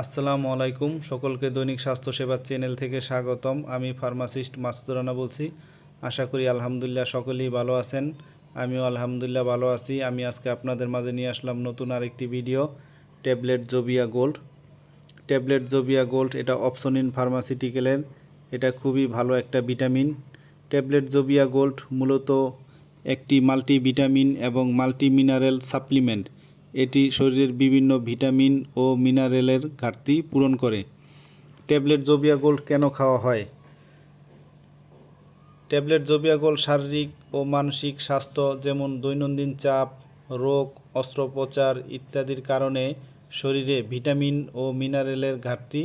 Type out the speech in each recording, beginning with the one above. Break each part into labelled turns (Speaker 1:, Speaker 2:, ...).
Speaker 1: আসসালামু আলাইকুম। সকলকে দৈনিক স্বাস্থ্য সেবা চ্যানেল থেকে স্বাগতম। আমি ফার্মাসিস্ট মাসুদ রানা বলছি। আশা করি আলহামদুলিল্লাহ সকলেই ভালো আছেন। আমিও আলহামদুলিল্লাহ ভালো আছি। আমি আজকে আপনাদের মাঝে নিয়ে আসলাম নতুন আরেকটি video, tablet Zobia Gold. Tablet Zobia Gold এটা অপশনিন ফার্মাসিউটিক্যালের, এটা খুবই ভালো একটা ভিটামিন। ট্যাবলেট জোবিয়া গোল্ড মূলত একটি মাল্টিভিটামিন এবং মাল্টি মিনারেল সাপ্লিমেন্ট। এটি শরীরের বিভিন্ন ভিটামিন ও মিনারেলের ঘাটতি পূরণ করে। ট্যাবলেট জোবিয়া গোল্ড কেন খাওয়া হয়? ট্যাবলেট জোবিয়া গোল্ড শারীরিক ও মানসিক স্বাস্থ্য যেমন দৈনন্দিন চাপ, রোগ, অস্ত্রোপচার ইত্যাদির কারণে শরীরে ভিটামিন ও মিনারেলের ঘাটতি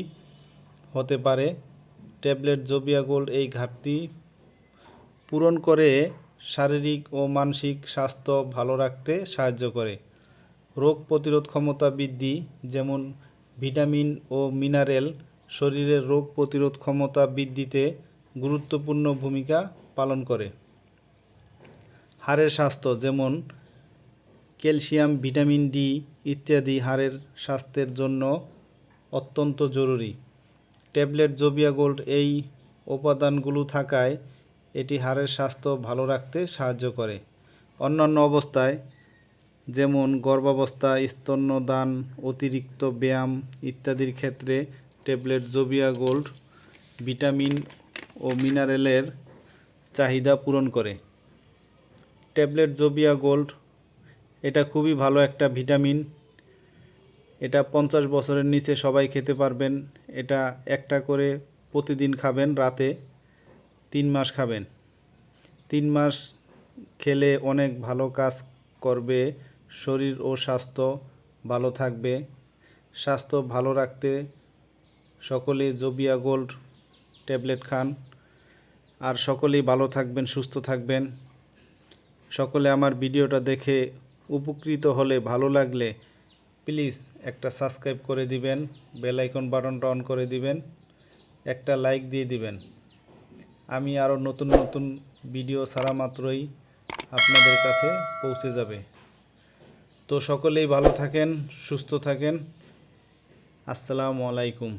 Speaker 1: হতে পারে। ট্যাবলেট জোবিয়া গোল্ড এই ঘাটতি পূরণ করে শারীরিক ও মানসিক স্বাস্থ্য ভালো রাখতে সাহায্য করে। রোগ প্রতিরোধ ক্ষমতা বৃদ্ধি, যেমন ভিটামিন ও মিনারেল শরীরের রোগ প্রতিরোধ ক্ষমতা বৃদ্ধিতে গুরুত্বপূর্ণ ভূমিকা পালন করে। হাড়ের স্বাস্থ্য, যেমন ক্যালসিয়াম, ভিটামিন ডি ইত্যাদি হাড়ের স্বাস্থ্যের জন্য অত্যন্ত জরুরি। ট্যাবলেট জোবিয়া গোল্ড এই উপাদানগুলো থাকায় এটি হাড়ের স্বাস্থ্য ভালো রাখতে সাহায্য করে। অন্যান্য অবস্থায়, যেমন গর্ভাবস্থা, স্তন্যদান, অতিরিক্ত ব্যায়াম ইত্যাদির ক্ষেত্রে ট্যাবলেট জোবিয়া গোল্ড ভিটামিন ও মিনারেলের চাহিদা পূরণ করে। ট্যাবলেট জোবিয়া গোল্ড এটা খুবই ভালো একটা ভিটামিন। এটা 50 বছরের নিচে সবাই খেতে পারবেন। এটা একটা করে প্রতিদিন খাবেন, রাতে 3 মাস খাবেন। 3 মাস খেলে অনেক ভালো কাজ করবে, শরীর ও স্বাস্থ্য ভালো থাকবে। স্বাস্থ্য ভালো রাখতে সকলে জোবিয়া গোল্ড ট্যাবলেট খান। আর সকলেই ভালো থাকবেন, সুস্থ থাকবেন। সকলে আমার ভিডিওটা দেখে উপকৃত হলে, ভালো লাগলে প্লিজ একটা সাবস্ক্রাইব করে দিবেন, বেল আইকন বাটনটা অন করে দিবেন, একটা লাইক দিয়ে দিবেন। আমি আরও নতুন নতুন ভিডিও ছাড়া মাত্রই আপনাদের কাছে পৌঁছে যাবে। তো সকলেই ভালো থাকেন, সুস্থ থাকেন। আসসালামু আলাইকুম।